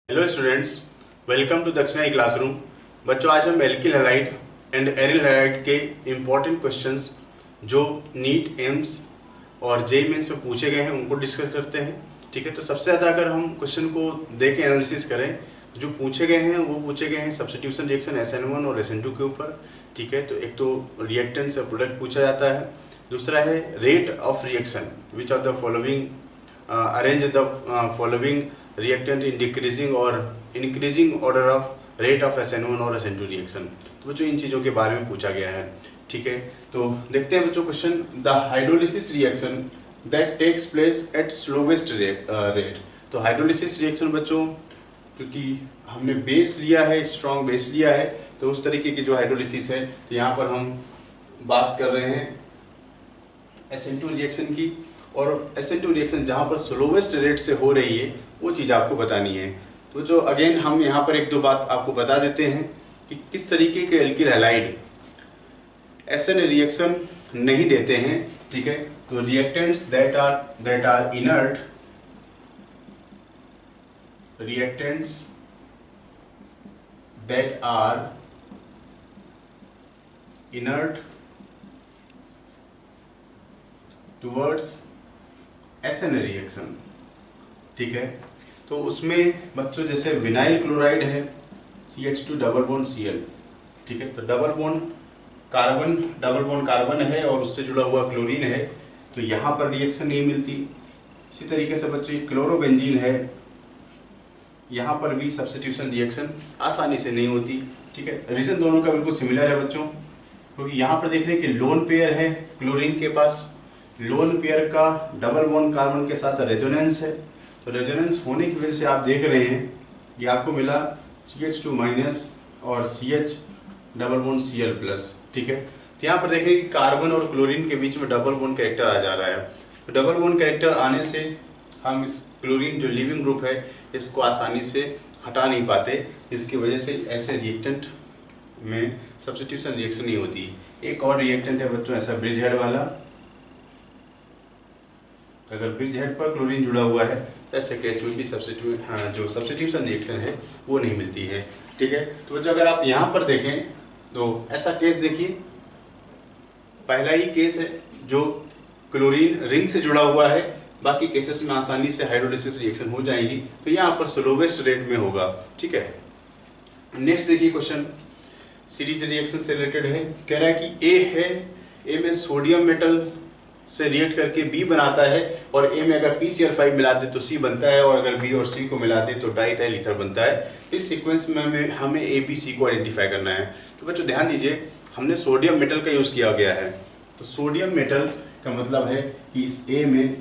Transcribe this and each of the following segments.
Hello students, welcome to दक्षिणा classroom. बच्चों, आज हम alkyl halide and aryl halide के इम्पॉर्टेंट क्वेश्चंस जो नीट, एम्स और जेईई मेंस में पूछे गए हैं उनको डिस्कस करते हैं। ठीक है, तो सबसे ज़्यादा अगर हम क्वेश्चन को देखें, एनालिसिस करें, जो पूछे गए हैं वो पूछे गए हैं substitution reaction SN1 or SN2 के ऊपर। ठीक है, तो एक तो रिएक्टेंट्स और प्रोडक्ट पूछा जाता है, दूसरा है rate of reaction, which of the following arrange the following reactant in decreasing or increasing order of rate of SN1 or SN2 reaction. तो बच्चों इन चीज़ों के बारे में पूछा गया है। ठीक है, तो देखते हैं बच्चों question. The hydrolysis reaction that takes place at slowest rate. तो हाइड्रोलिसिस रिएक्शन बच्चों, क्योंकि हमने बेस लिया है, स्ट्रॉन्ग बेस लिया है, तो उस तरीके की जो हाइड्रोलिसिस है, तो यहाँ पर हम बात कर रहे हैं SN2 रिएक्शन की। और SN2 रिएक्शन जहाँ पर स्लोवेस्ट रेट से हो रही है वो चीज़ आपको बतानी है। तो जो अगेन हम यहाँ पर एक दो बात आपको बता देते हैं कि किस तरीके के एल्किल हैलाइड SN रिएक्शन नहीं देते हैं। ठीक है, तो reactants that are inert, reactants that are inert towards SN reaction। ठीक है, तो उसमें बच्चों जैसे विनाइल क्लोराइड है, CH2 डबल बॉन्ड Cl। ठीक है, तो डबल बॉन्ड कार्बन है और उससे जुड़ा हुआ क्लोरीन है, तो यहाँ पर रिएक्शन नहीं मिलती। इसी तरीके से बच्चों ये क्लोरोबेंजीन है, यहाँ पर भी सब्स्टिट्यूशन रिएक्शन आसानी से नहीं होती। ठीक है, रीजन दोनों का बिल्कुल सिमिलर है बच्चों, क्योंकि यहाँ पर देख रहे हैं कि लोन पेयर है क्लोरीन के पास, लोन पेयर का डबल बॉन्ड कार्बन के साथ रेजोनेंस है, तो रेजोनेंस होने की वजह से आप देख रहे हैं कि आपको मिला CH2 माइनस और CH डबल बॉन्ड Cl+। ठीक है, तो यहाँ पर देखें कि कार्बन और क्लोरीन के बीच में डबल बॉन्ड कैरेक्टर आ जा रहा है। तो डबल बॉन्ड कैरेक्टर आने से हम इस क्लोरीन जो लिविंग ग्रुप है इसको आसानी से हटा नहीं पाते, इसकी वजह से ऐसे रिएक्टेंट में सब्स्टिट्यूशन रिएक्शन नहीं होती। एक और रिएक्टेंट है बच्चों ऐसा ब्रिज हेड वाला, अगर ब्रिज हेड पर क्लोरीन जुड़ा हुआ है तो ऐसे केस में भी जो सब्स्टिट्यूशन रिएक्शन है वो नहीं मिलती है। ठीक है, तो बच्चों अगर आप यहाँ पर देखें तो ऐसा केस देखिए, पहला ही केस है जो क्लोरीन रिंग से जुड़ा हुआ है, बाकी केसेस में आसानी से हाइड्रोलिसिस रिएक्शन हो जाएंगी, तो यहाँ पर स्लोवेस्ट रेट में होगा। ठीक है, नेक्स्ट देखिए क्वेश्चन सीरीज रिएक्शन से रिलेटेड है। कह रहा है कि A में सोडियम मेटल से रिएक्ट करके B बनाता है, और A में अगर PCl5 मिला दे तो C बनता है, और अगर B और C को मिला दे तो डाइथाइल ईथर बनता है। इस सीक्वेंस में हमें ABC को आइडेंटिफाई करना है। तो बच्चों ध्यान दीजिए, हमने सोडियम मेटल का यूज किया गया है, तो सोडियम मेटल का मतलब है कि इस A में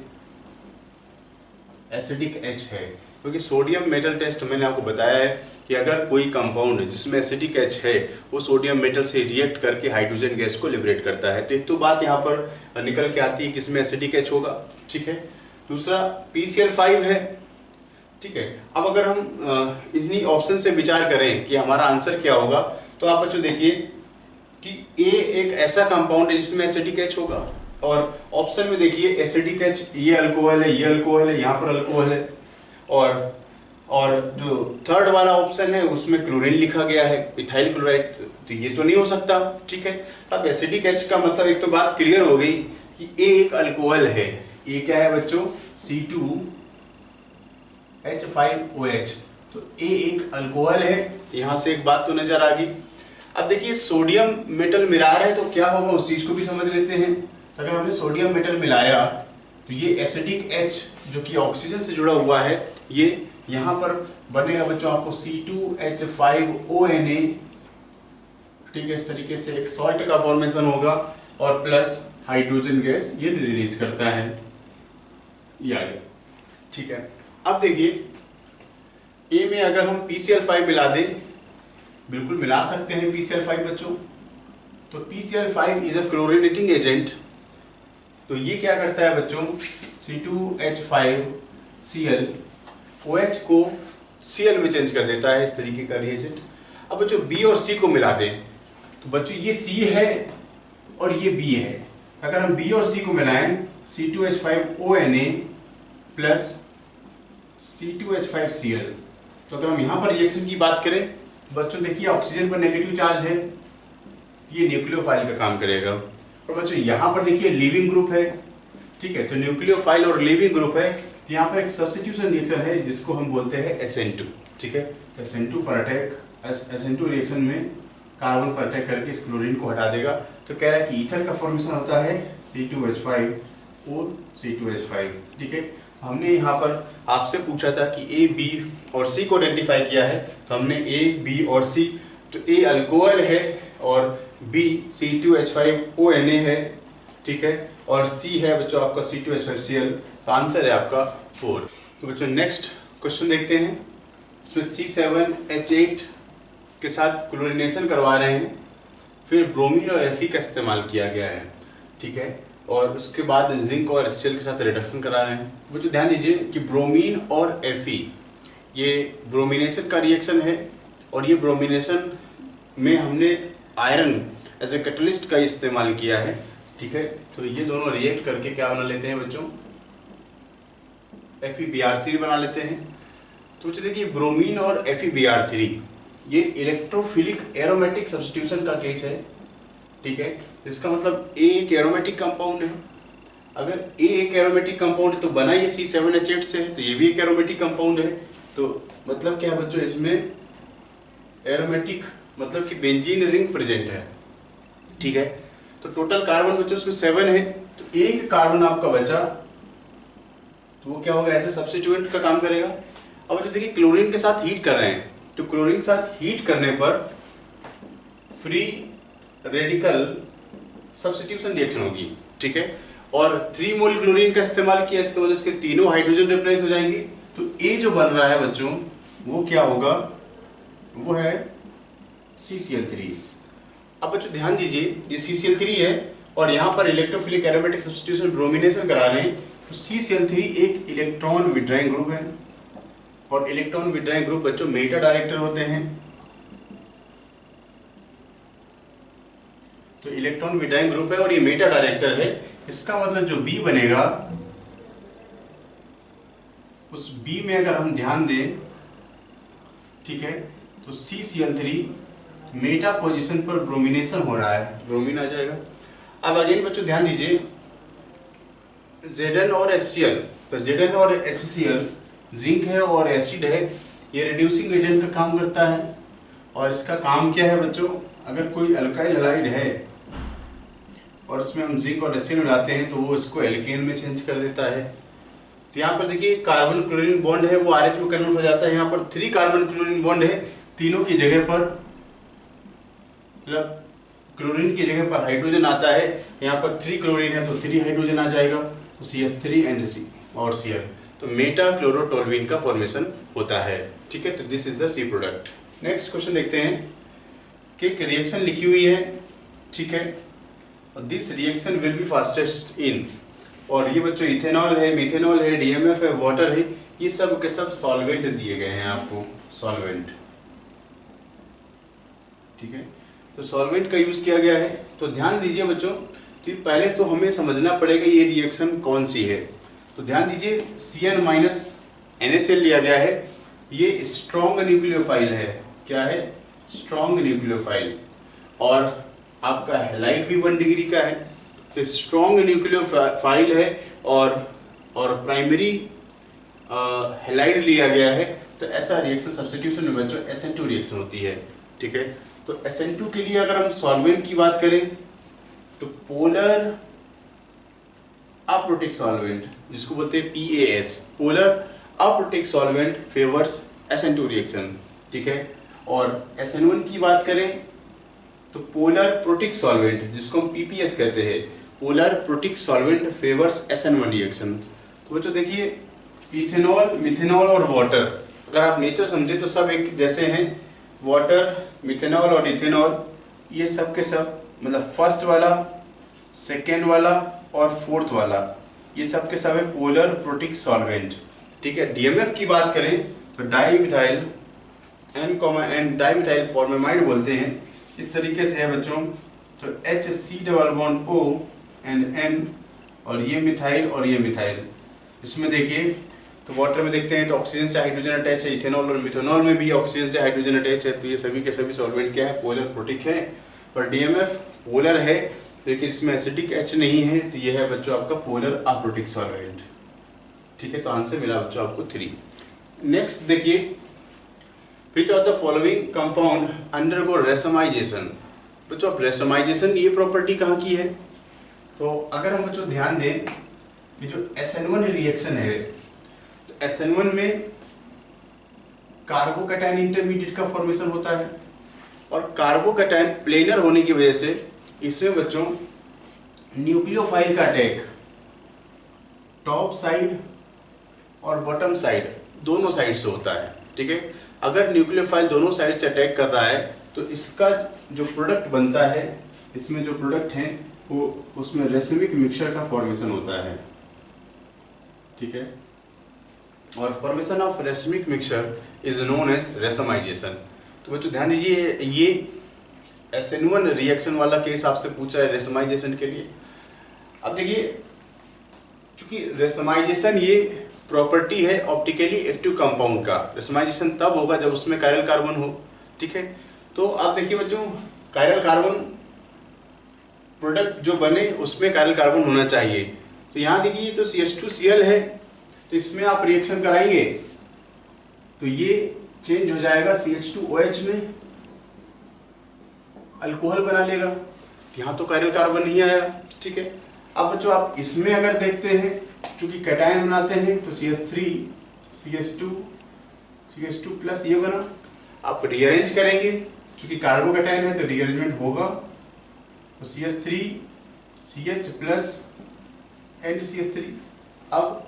एसिडिक H है, क्योंकि सोडियम मेटल टेस्ट मैंने आपको बताया है कि अगर कोई कंपाउंड जिसमें एसिडिक H है वो सोडियम मेटल से रिएक्ट करके हाइड्रोजन गैस को लिबरेट करता है, तो एक तो बात यहाँ पर निकल के आती है कि इसमें एसिडिक H होगा। ठीक है, दूसरा PCl5 है। ठीक है, अब अगर हम इन्हीं ऑप्शन से विचार करें कि हमारा आंसर क्या होगा, तो आप बच्चों देखिए कि A एक ऐसा कंपाउंड है जिसमें एसिडिक H होगा, और ऑप्शन में देखिए एसिडिक H, ये अल्कोहल है, ये अल्कोहल है, यहाँ पर अल्कोहल है, और जो थर्ड वाला ऑप्शन है उसमें क्लोरीन लिखा गया है, इथाइल क्लोराइड, तो ये तो नहीं हो सकता। ठीक है, अब एसिडिक H का मतलब एक तो बात क्लियर हो गई कि A एक अल्कोहल है। ये क्या है बच्चों? C2H5OH, तो A एक अल्कोहल है, यहां से एक बात तो नजर आ गई। अब देखिए सोडियम मेटल मिला रहे हैं तो क्या होगा उस चीज को भी समझ लेते हैं। अगर हमने सोडियम मेटल मिलाया तो ये एसिडिक H जो कि ऑक्सीजन से जुड़ा हुआ है, ये यहाँ पर बनेगा बच्चों आपको C2H5ONA। ठीक है, इस तरीके से एक सॉल्ट का फॉर्मेशन होगा, और प्लस हाइड्रोजन गैस ये रिलीज करता है, ये आ गया। ठीक है, अब देखिए A में अगर हम PCl5 मिला दें, बिल्कुल मिला सकते हैं PCl5 बच्चों, तो PCl5 इज अ क्लोरीनेटिंग एजेंट, तो ये क्या करता है बच्चों, C2H5Cl OH को Cl में चेंज कर देता है, इस तरीके का रिएजेंट। अब बच्चों B और C को मिला दें, तो बच्चों ये C है और ये B है, अगर हम B और C को मिलाएं C2H5ONA प्लस C2H5Cl, तो अगर हम यहाँ पर रिएक्शन की बात करें बच्चों, देखिए ऑक्सीजन पर नेगेटिव चार्ज है, ये न्यूक्लियोफाइल का काम करेगा। और बच्चों यहाँ पर देखिए लिविंग ग्रुप है, ठीक है, तो न्यूक्लियोफाइल और लिविंग ग्रुप है, तो यहाँ पर एक सब्स्टिट्यूशन रिएक्शन है जिसको हम बोलते हैं SN2, ठीक है। SN2 पर अटैक, SN2 रिएक्शन में कार्बन पर अटैक करके इस क्लोरीन को हटा देगा। तो कह रहा है कि ईथर का फॉर्मेशन होता है C2H5 और C2H5, ठीक है। हमने यहाँ पर आपसे पूछा था कि A, B और C को आइडेंटिफाई किया है, तो हमने A, B और C, तो A अल्कोहल है और B C2H5ONa है, ठीक है, और C है बच्चों आपका C2H5Cl, तो आंसर है आपका 4। तो बच्चों नेक्स्ट क्वेश्चन देखते हैं। इसमें C7H8 के साथ क्लोरीनेशन करवा रहे हैं, फिर ब्रोमीन और Fe का इस्तेमाल किया गया है, ठीक है, और उसके बाद जिंक और HCl के साथ रिडक्शन करा रहे हैं। बच्चों ध्यान दीजिए कि ब्रोमीन और Fe ये ब्रोमिनेशन का रिएक्शन है, और ये ब्रोमिनेशन में हमने आयरन एज ए कैटलिस्ट का इस्तेमाल किया है, ठीक है। तो ये दोनों रिएक्ट करके क्या बना लेते हैं बच्चों, FeBr3 बना लेते हैं। तो बच्चों देखिए ब्रोमीन और FeBr3 ये इलेक्ट्रोफिलिक एरोमेटिक सब्स्टिट्यूशन का केस है, ठीक है। इसका मतलब A एक एरोमेटिक कंपाउंड है, अगर A एक एरोमेटिक कंपाउंड है तो बना ये C7H8 से है, तो ये भी एक एरोमेटिक कंपाउंड है। तो मतलब क्या है बच्चों, इसमें एरोमेटिक मतलब कि बेंजीन रिंग प्रेजेंट है, ठीक है। तो टोटल कार्बन बच्चों इसमें 7 है, तो एक कार्बन आपका बचा, तो वो क्या होगा, ऐसे सब्स्टिट्यूएंट का काम करेगा। अब बच्चों देखिए क्लोरीन के साथ हीट कर रहे हैं, तो क्लोरीन के साथ हीट करने पर फ्री रेडिकल सब्स्टिट्यूशन रिएक्शन होगी, ठीक है, और 3 मोल क्लोरीन का इस्तेमाल किया, इसके वजह से तीनों हाइड्रोजन रिप्लेस हो जाएंगे। तो A जो बन रहा है बच्चों वो क्या होगा, वो है CCl3। अब बच्चों ध्यान दीजिए ये CCl3 है और यहाँ पर इलेक्ट्रोफिलिक एरोमेटिक सब्स्टिट्यूशन ब्रोमिनेशन करा रहे हैं, तो CCl3 एक इलेक्ट्रॉन विड्रॉइंग ग्रुप है, और इलेक्ट्रॉन विड्रॉइंग ग्रुप बच्चों मेटा डायरेक्टर होते हैं। तो इलेक्ट्रॉन विड्रॉइंग ग्रुप है और ये मेटा डायरेक्टर है, इसका मतलब जो B बनेगा उस B में अगर हम ध्यान दें, ठीक है, तो CCl3 मेटा पोजीशन पर ब्रोमिनेशन हो रहा है, ब्रोमीन आ जाएगा। अब अगेन बच्चों ध्यान दीजिए Zn और HCl, तो Zn और HCl जिंक है और एसिड है, ये रिड्यूसिंग एजेंट का काम करता है, और इसका काम क्या है बच्चों, अगर कोई अल्काइल हैलाइड है और उसमें हम जिंक और एसिड मिलाते हैं तो वो इसको एल्केन में चेंज कर देता है। तो यहाँ पर देखिए कार्बन क्लोरीन बॉन्ड है वो RH में कन्वर्ट हो जाता है, यहाँ पर 3 कार्बन क्लोरीन बॉन्ड है, तीनों की जगह पर मतलब क्लोरीन की जगह पर हाइड्रोजन आता है, यहाँ पर 3 क्लोरीन है तो 3 हाइड्रोजन आ जाएगा, तो CH3 एंड C और Cl, तो मेटा क्लोरोटोल्यूइन का फॉर्मेशन होता है, ठीक है। तो this is the C product. Next question देखते हैं कि एक रिएक्शन लिखी हुई है, ठीक है, और this reaction will B fastest in, और ये बच्चों इथेनॉल है, मिथेनॉल है, DMF है, वाटर है, ये सब के सब सॉल्वेंट दिए गए हैं आपको, सॉल्वेंट, ठीक है। तो सॉल्वेंट का यूज किया गया है, तो ध्यान दीजिए बच्चों, तो पहले तो हमें समझना पड़ेगा ये रिएक्शन कौन सी है। तो ध्यान दीजिए Cn-NaCl लिया गया है, ये स्ट्रॉन्ग न्यूक्लियोफाइल है, क्या है, स्ट्रॉन्ग न्यूक्लियोफाइल, और आपका हैलाइड भी 1 डिग्री का है, तो स्ट्रॉन्ग न्यूक्लियोफाइल है और प्राइमरी हैलाइड लिया गया है, तो ऐसा रिएक्शन सब्स्टिट्यूशन में बच्चों SN2 रिएक्शन होती है, ठीक है। तो SN2 के लिए अगर हम सॉल्वेंट की बात करें तो पोलर अप्रोटिक सॉल्वेंट, जिसको बोलते हैं PAS, polar aprotic solvent favours SN2 reaction, ठीक है। और SN1 की बात करें तो पोलर प्रोटिक सॉल्वेंट, जिसको हम PPS कहते हैं, polar protic solvent favours SN1 reaction. तो बच्चों देखिए इथेनॉल, मिथेनॉल और वाटर, अगर आप नेचर समझे तो सब एक जैसे हैं, वाटर, मिथेनॉल और इथेनॉल, ये सब के सब मतलब फर्स्ट वाला, सेकेंड वाला और फोर्थ वाला, ये सब के सब है पोलर प्रोटिक सॉल्वेंट, ठीक है। DMF की बात करें तो डाईमिथाइल N, डाईमिथाइल फॉर्मेमाइड बोलते हैं, इस तरीके से है बच्चों। तो HC⋯O एंड N, और ये मिथाइल और ये मिथाइल, इसमें देखिए तो वाटर में देखते हैं तो ऑक्सीजन से हाइड्रोजन अटैच है, इथेनॉल और मिथेनॉल में भी ऑक्सीजन से हाइड्रोजन अटैच है, तो ये सभी के सभी सॉल्वेंट क्या है, पोलर प्रोटिक है। पर डीएमएफ पोलर है लेकिन इसमें एसिडिक एच नहीं है, तो ये है बच्चों आपका पोलर अप्रोटिक सॉल्वेंट। ठीक है, तो आंसर मिला बच्चों आपको 3। नेक्स्ट देखिए, विच of the following compound undergo racemisation. बच्चों अब रेसमाइजेशन ये प्रॉपर्टी कहाँ की है, तो अगर हम बच्चों ध्यान दें कि जो SN1 रिएक्शन है, तो SN1 में कार्बोकैटायन इंटरमीडिएट का फॉर्मेशन होता है, और कार्बोकैटायन प्लेनर होने की वजह से इसमें बच्चों न्यूक्लियोफाइल का अटैक टॉप साइड और बॉटम साइड दोनों साइड से होता है। ठीक है, अगर न्यूक्लियोफाइल दोनों साइड से अटैक कर रहा है तो इसका जो प्रोडक्ट बनता है, इसमें जो प्रोडक्ट है वो उसमें रेसिमिक मिक्सचर का फॉर्मेशन होता है। ठीक है, और formation of racemic mixture is known as racemization. तो बच्चों ध्यान दीजिए, ये SN1 रिएक्शन वाला केस आपसे पूछा है रेसमाइजेशन के लिए। अब देखिए, चूंकि रेसमाइजेशन ये प्रॉपर्टी है ऑप्टिकली एक्टिव कंपाउंड का, रेसमाइजेशन तब होगा जब उसमें कायरल कार्बन हो। ठीक है, तो आप देखिए बच्चों, कायरल कार्बन प्रोडक्ट जो बने उसमें कायरल कार्बन होना चाहिए। तो यहाँ देखिए, तो CH2Cl है, तो इसमें आप रिएक्शन कराएंगे तो ये चेंज हो जाएगा CH2OH में, अल्कोहल बना लेगा। यहाँ तो कायरल कार्बन नहीं आया। ठीक है, अब बच्चों आप इसमें अगर देखते हैं, चूंकि कैटायन बनाते हैं तो CH3 CH2 प्लस ये बना। आप रीअरेंज करेंगे, चूंकि कार्बोकैटायन है तो रीअरेंजमेंट होगा, तो CH3 CH plus and CH3। अब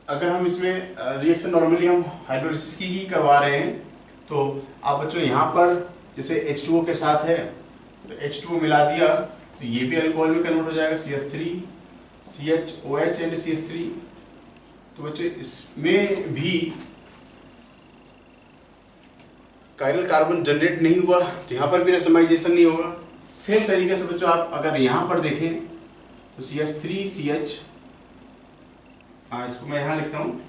अगर हम इसमें रिएक्शन नॉर्मली हम हाइड्रोलिसिस की ही करवा रहे हैं, तो आप बच्चों यहाँ पर जैसे H2O के साथ है तो H2O मिला दिया तो ये भी अल्कोहल में कन्वर्ट हो जाएगा, CH3 CHOH एंड CH3। तो बच्चों इसमें भी कायरल कार्बन जनरेट नहीं हुआ, तो यहाँ पर भी रेसमाइजेशन नहीं होगा। सेम तरीके से बच्चों आप अगर यहाँ पर देखें तो CH3 CH, इसको मैं यहाँ लिखता हूँ,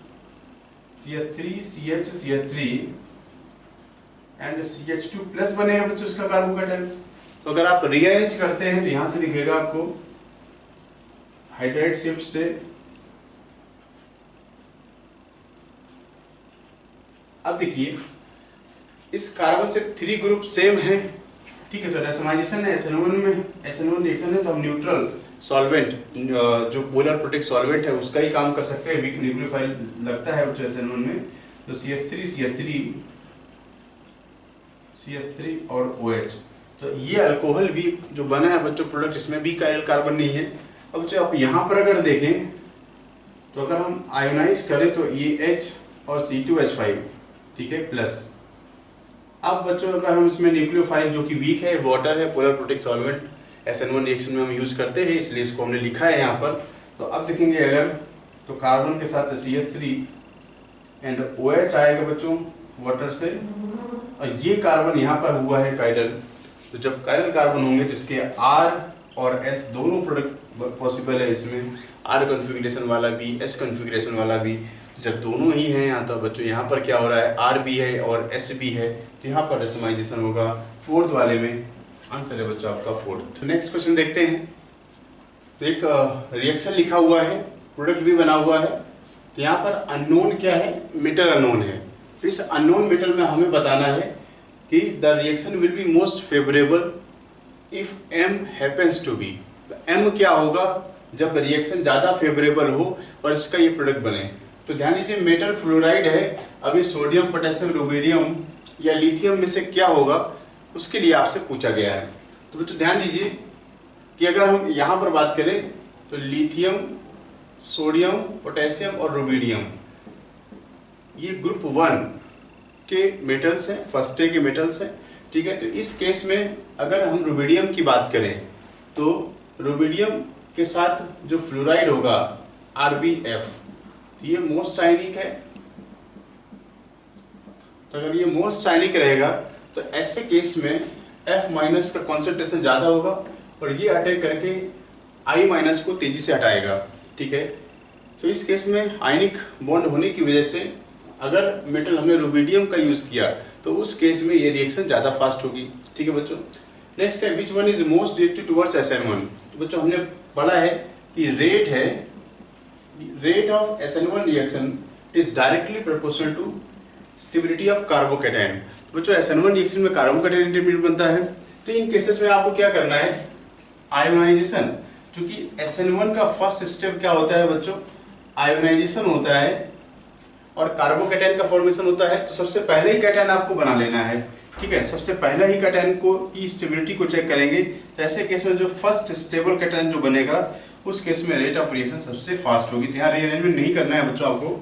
CH3 CH CH3 and CH2 plus बनेगा बच्चों इसका कार्बोकैटायन। तो अगर आप रीअरेंज करते हैं तो यहां से दिखेगा आपको हाइड्राइड शिफ्ट से। अब देखिए, इस कार्बन से 3 ग्रुप सेम है। ठीक है, तो रेसमाइजेशन है SN1 में, SN1 रिएक्शन है तो हम न्यूट्रल सॉल्वेंट जो पोलर प्रोटिक सॉल्वेंट है उसका ही काम कर सकते हैं। वीक न्यूक्लियोफाइल लगता है बच्चों SN1 में, तो CH3 और OH। तो ये अल्कोहल भी जो बना है बच्चों प्रोडक्ट, इसमें भी कायरल कार्बन नहीं है। अब बच्चों आप यहाँ पर अगर देखें तो अगर हम आयोनाइज करें तो ये H और C2H5, ठीक है, प्लस। अब बच्चों अगर हम इसमें न्यूक्लियोफाइल जो कि वीक है, वाटर है, polar protic solvent SN1 reaction में हम यूज करते हैं, इसलिए इसको हमने लिखा है यहाँ पर। तो अब देखेंगे अगर तो कार्बन के साथ CH3 एंड OH आएगा बच्चों वाटर से, और ये कार्बन यहाँ पर हुआ है कायरल। तो जब कायरल कार्बन होंगे तो इसके R और S दोनों प्रोडक्ट पॉसिबल है इसमें, R कॉन्फ़िगरेशन वाला भी, S कॉन्फ़िगरेशन वाला भी। जब दोनों ही हैं यहाँ, तो बच्चों यहाँ पर क्या हो रहा है, R भी है और S भी है, तो यहाँ पर रेसमाइजेशन होगा। 4th वाले में आंसर है बच्चों आपका 4th। नेक्स्ट क्वेश्चन देखते हैं। तो एक रिएक्शन लिखा हुआ है, प्रोडक्ट भी बना हुआ है, तो यहाँ पर अननोन क्या है, मेटल अननोन है। तो इस अननोन मेटल में हमें बताना है कि the reaction will be most favourable if M happens to be. M क्या होगा जब रिएक्शन ज़्यादा फेवरेबल हो और इसका ये प्रोडक्ट बने। तो ध्यान दीजिए, मेटल फ्लोराइड है, अभी सोडियम, पोटेशियम, रुबीडियम या लिथियम में से क्या होगा उसके लिए आपसे पूछा गया है। तो बच्चों ध्यान दीजिए कि अगर हम यहाँ पर बात करें तो लिथियम, सोडियम, पोटेशियम और रुबीडियम ये ग्रुप 1 के मेटल्स हैं, फर्स्ट के मेटल्स हैं। ठीक है, तो इस केस में अगर हम रुबीडियम की बात करें तो रुबीडियम के साथ जो फ्लोराइड होगा RbF, तो ये मोस्ट आयनिक है। तो अगर ये मोस्ट आयनिक रहेगा तो ऐसे केस में F- का कॉन्सेंट्रेशन ज़्यादा होगा और ये अटैक करके I- को तेजी से हटाएगा। ठीक है, तो इस केस में आयनिक बॉन्ड होने की वजह से अगर मेटल हमने रुबिडियम का यूज किया तो उस केस में ये रिएक्शन ज़्यादा फास्ट होगी। ठीक है बच्चों। नेक्स्ट है which one is most directed towards SN1। तो बच्चों हमने पढ़ा है कि rate of SN1 reaction is directly proportional to stability of carbocation. बच्चों SN1 रिएक्शन में कार्बोकैटायन इंटरमीडिएट बनता है। तो इन केसेस में आपको क्या करना है, आयोनाइजेशन। क्योंकि SN1 का फर्स्ट स्टेप क्या होता है बच्चों, आयोनाइजेशन होता है और कार्बोकैटायन का फॉर्मेशन होता है। तो सबसे पहले ही कैटायन आपको बना लेना है। ठीक है, सबसे पहले ही कैटायन को की स्टेबिलिटी को चेक करेंगे। तो ऐसे केस में जो फर्स्ट स्टेबल कैटायन जो बनेगा उस केस में रेट ऑफ रिएक्शन सबसे फास्ट होगी। ध्यान रीअरेंजमेंट नहीं करना है बच्चों आपको।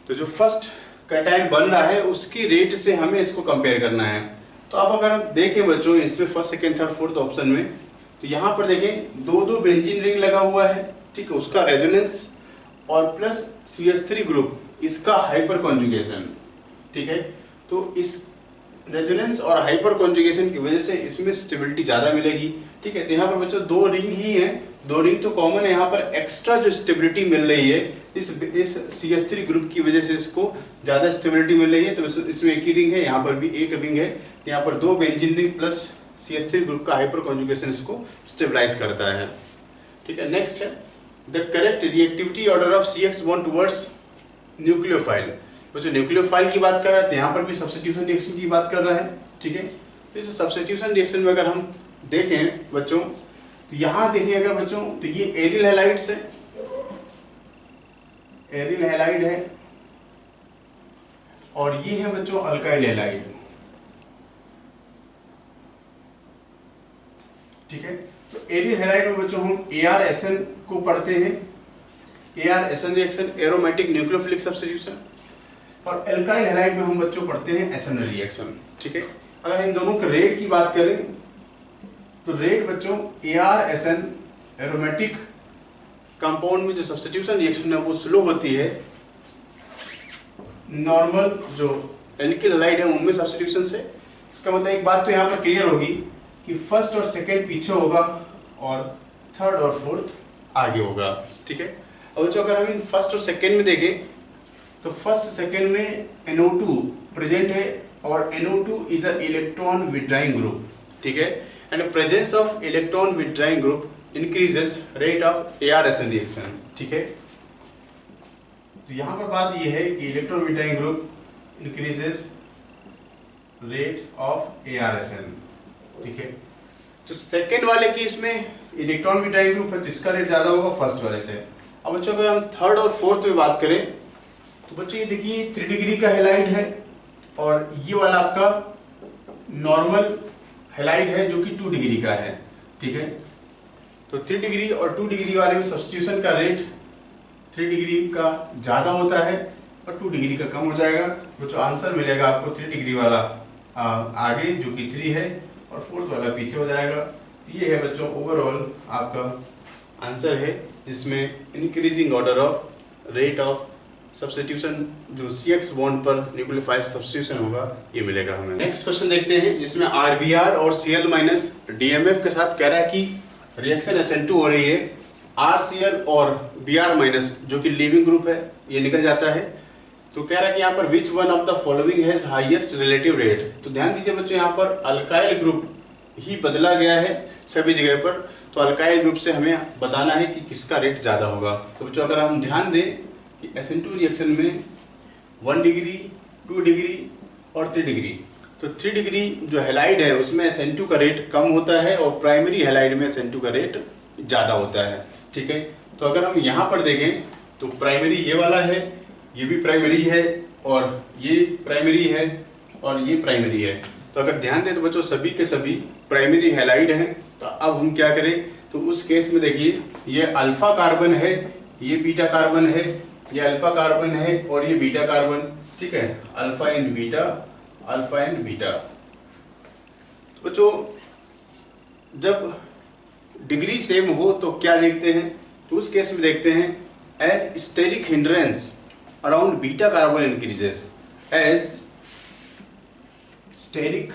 तो जो फर्स्ट कैटायन बन रहा है उसकी रेट से हमें इसको कंपेयर करना है। तो अब अगर हम देखें बच्चों इसमें first second third fourth option में, तो यहाँ पर देखें दो बेंजीन रिंग लगा हुआ है। ठीक है, उसका रेजोनेंस और प्लस CH3 ग्रुप, इसका हाइपर कॉन्जुगेशन। ठीक है, तो इस रेजोनेंस और हाइपर कॉन्जुगेशन की वजह से इसमें स्टेबिलिटी ज़्यादा मिलेगी। ठीक है, तो यहाँ पर बच्चों दो रिंग ही हैं, दो रिंग तो कॉमन है। यहाँ पर एक्स्ट्रा जो स्टेबिलिटी मिल रही है इस CH3 ग्रुप की वजह से इसको ज़्यादा स्टेबिलिटी मिल रही है। तो इसमें एक ही रिंग है, यहाँ पर भी एक रिंग है। यहाँ पर दो benzene ring plus CH3 group का हाइपर कॉन्जुगेशन इसको स्टेबलाइज करता है। ठीक है, नेक्स्ट है the correct reactivity order of CX bond towards nucleophile. जो न्यूक्लियोफाइल की बात कर रहा है तो यहाँ पर भी सब्स्टिट्यूशन रिएक्शन की बात कर रहा है। ठीक है, तो इस सब्स्टिट्यूशन रिएक्शन में अगर हम देखें बच्चों, तो यहाँ देखें अगर बच्चों, तो ये एरिल हैलाइड्स है, एरिल हैलाइड है, और ये है बच्चों अल्काइल हैलाइड। ठीक है, तो एरिल हैलाइड में बच्चों हम ArSN को पढ़ते हैं। ArSN reaction aromatic nucleophilic substitution, और एल्काइल हैलाइड में हम बच्चों पढ़ते हैं SN रिएक्शन। ठीक है, अगर इन दोनों के रेट की बात करें तो रेट बच्चों ArSN एरोमेटिक कंपाउंड में जो सब्स्टिट्यूशन रिएक्शन है वो स्लो होती है नॉर्मल जो एल्किल हैलाइड है उनमें सब्स्टिट्यूशन से। इसका मतलब एक बात तो यहाँ पर क्लियर होगी कि फर्स्ट और सेकेंड पीछे होगा और थर्ड और फोर्थ आगे होगा। ठीक है, अब बच्चों अगर हम इन फर्स्ट और सेकेंड में देखें तो फर्स्ट सेकेंड में NO2 प्रेजेंट है और NO2 is a electron withdrawing group. ठीक है, and presence of electron withdrawing group increases rate of ArSN reaction. ठीक है, तो यहाँ पर बात ये है कि electron withdrawing group increases rate of ArSN। ठीक है, तो सेकेंड वाले केस में इलेक्ट्रॉन विथड्राइंग ग्रुप है तो इसका रेट ज्यादा होगा फर्स्ट वाले से। अब बच्चों अगर हम थर्ड और फोर्थ में बात करें तो बच्चों ये देखिए 3 डिग्री का हैलाइड है और ये वाला आपका नॉर्मल हैलाइड है जो कि 2 डिग्री का है। ठीक है, तो 3 डिग्री और 2 डिग्री वाले में सब्स्टिट्यूशन का रेट 3 डिग्री का ज्यादा होता है और 2 डिग्री का कम हो जाएगा। बच्चों आंसर मिलेगा आपको 3 डिग्री वाला आगे जो कि 3 है और फोर्थ वाला पीछे हो जाएगा। ये है बच्चों ओवरऑल आपका आंसर है जिसमें increasing order of rate of substitution जो CX बॉन्ड पर न्यूक्लियोफाइल सब्स्टिट्यूशन होगा ये मिलेगा हमें। नेक्स्ट क्वेश्चन देखते हैं जिसमें RBr और Cl माइनस DMF के साथ कह रहा है कि रिएक्शन SN2 हो रही है। RCl और Br माइनस जो कि लीविंग ग्रुप है ये निकल जाता है। तो कह रहा है कि यहाँ पर which one of the following has highest relative rate. तो ध्यान दीजिए बच्चों यहाँ पर अल्काइल ग्रुप ही बदला गया है सभी जगह पर, तो अल्काइल ग्रुप से हमें बताना है कि किसका रेट ज़्यादा होगा। तो बच्चों अगर हम ध्यान दें कि SN2 रिएक्शन में 1 डिग्री 2 डिग्री और 3 डिग्री, तो 3 डिग्री जो हैलाइड है उसमें SN2 का रेट कम होता है और प्राइमरी हैलाइड में SN2 का रेट ज़्यादा होता है। ठीक है, तो अगर हम यहाँ पर देखें तो प्राइमरी ये वाला है, ये भी प्राइमरी है और ये प्राइमरी है और ये प्राइमरी है। तो अगर ध्यान दें तो बच्चों सभी के सभी प्राइमरी हैलाइड हैं। तो अब हम क्या करें, तो उस केस में देखिए ये अल्फा कार्बन है, ये बीटा कार्बन है, ये अल्फा कार्बन है और ये बीटा कार्बन। ठीक है, alpha and beta, alpha and beta. तो बच्चों जब डिग्री सेम हो तो क्या देखते हैं, तो उस केस में देखते हैं as steric hindrance around beta carbon increases, as steric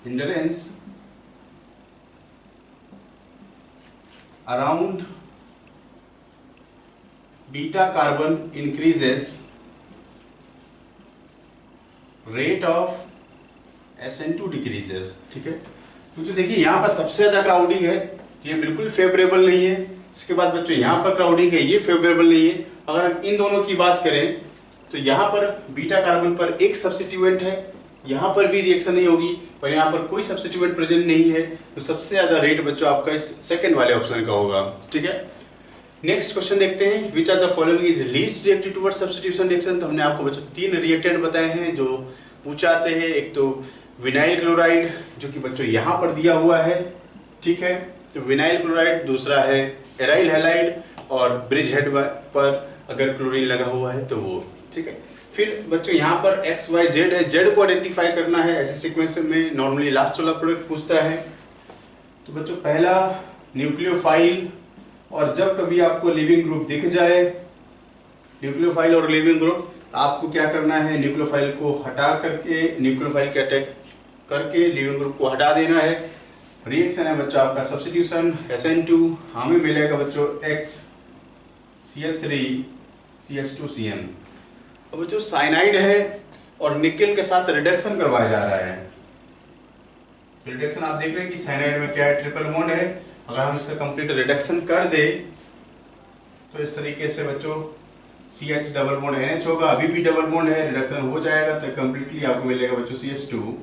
hindrance around beta carbon increases rate of SN2 decreases. ठीक है, तो देखिए यहाँ पर सबसे ज्यादा क्राउडिंग है, ये बिल्कुल फेवरेबल नहीं है। इसके बाद बच्चों यहाँ पर क्राउडिंग है, ये फेवरेबल नहीं है। अगर हम इन दोनों की बात करें तो यहाँ पर बीटा कार्बन पर एक सब्स्टिट्यूएंट है, यहाँ पर भी रिएक्शन नहीं होगी, पर यहाँ पर कोई सब्स्टिट्यूएंट प्रेजेंट नहीं है, तो सबसे ज्यादा रेट बच्चों आपका इस सेकंड वाले ऑप्शन का होगा। ठीक है, नेक्स्ट क्वेश्चन देखते हैं, which are the following is least reactive towards substitution reaction. तो हमने आपको बच्चों 3 रिएक्टेंट बताए हैं जो पूछा आते हैं। एक तो विनाइल क्लोराइड जो कि बच्चों यहाँ पर दिया हुआ है। ठीक है, तो विनाइल क्लोराइड, दूसरा है एराइल हैलाइड, और ब्रिज हेड पर अगर क्लोरीन लगा हुआ है तो वो। ठीक है, फिर बच्चों यहाँ पर एक्स वाई जेड है, जेड को आइडेंटिफाई करना है। ऐसे सीक्वेंस में नॉर्मली लास्ट वाला प्रोडक्ट पूछता है। तो बच्चों पहला न्यूक्लियोफाइल, और जब कभी आपको लिविंग ग्रुप दिख जाए, न्यूक्लियोफाइल और लिविंग ग्रुप, आपको क्या करना है, न्यूक्लियोफाइल को हटा करके, न्यूक्लियोफाइल के अटैक करके लिविंग ग्रुप को हटा देना है। रिएक्शन है बच्चों आपका सब्स्टिट्यूशन, SN2 हमें मिलेगा बच्चों X CH3 CH2CN। अब बच्चों साइनाइड है और निकेल के साथ रिडक्शन करवाया जा रहा है। रिडक्शन आप देख रहे हैं कि साइनाइड में क्या है, ट्रिपल बॉन्ड है। अगर हम इसका कंप्लीट रिडक्शन कर दे तो इस तरीके से बच्चों CH डबल बॉन्ड NH होगा, अभी भी डबल बॉन्ड है, रिडक्शन हो जाएगा तो कंप्लीटली आपको मिलेगा बच्चों CH2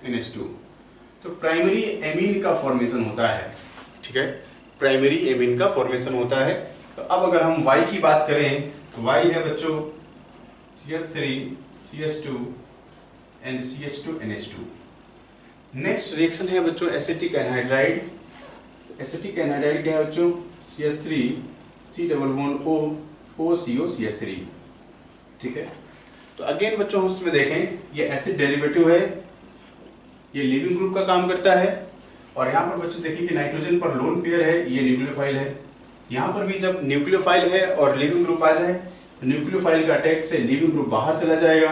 NH2। तो प्राइमरी एमीन का फॉर्मेशन होता है। ठीक है, प्राइमरी एमीन का फॉर्मेशन होता है। तो अब अगर हम Y की बात करें तो Y है बच्चों CH3 CH2 and CH2 NH2। Next reaction है बच्चों एसिटिक एनहाइड्राइड। एसिटिक एनहाइड्राइड क्या है बच्चों, CH3 C double bond O OCO CH3। ठीक है, तो अगेन बच्चों हम इसमें देखें, ये एसिड डेरिवेटिव है, ये लिविंग ग्रुप का काम करता है। और यहाँ पर बच्चों देखिए कि नाइट्रोजन पर लोन पेयर है, ये न्यूक्लियोफाइल है। यहाँ पर भी जब न्यूक्लियोफाइल है और लिविंग ग्रुप आ जाए, न्यूक्लियोफाइल का अटैक से लिविंग ग्रुप बाहर चला जाएगा।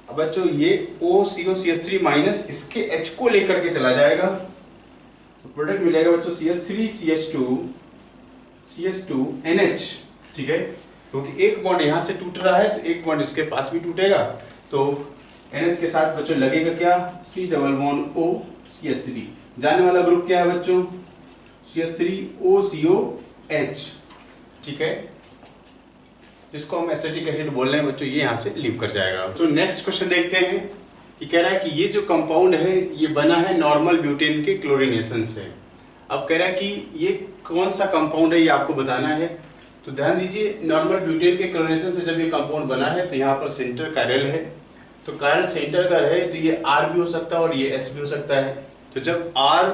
अब बच्चों ये OCO CH3 माइनस इसके H को लेकर के चला जाएगा, तो प्रोडक्ट मिलेगा बच्चों CH3 CH2 NH। ठीक है, क्योंकि एक बॉन्ड यहाँ से टूट रहा है तो एक बॉन्ड इसके पास भी टूटेगा, तो NH के साथ बच्चों लगेगा क्या, C double bond O CH3। जाने वाला ग्रुप क्या है बच्चों, CH3 OCO H। ठीक है, जिसको हम एसिटिक एसिड बोल रहे हैं बच्चों, ये यहाँ से लीव कर जाएगा। तो नेक्स्ट क्वेश्चन देखते हैं कि कह रहा है कि ये जो कंपाउंड है ये बना है नॉर्मल ब्यूटेन के क्लोरीनेशन से। अब कह रहा है कि ये कौन सा कंपाउंड है ये आपको बताना है। तो ध्यान दीजिए, नॉर्मल ब्यूटेन के क्लोरीनेशन से जब ये कंपाउंड बना है तो यहाँ पर सेंटर कायरल है, तो कायरल सेंटर का है तो ये R भी हो सकता है और ये S भी हो सकता है। तो जब R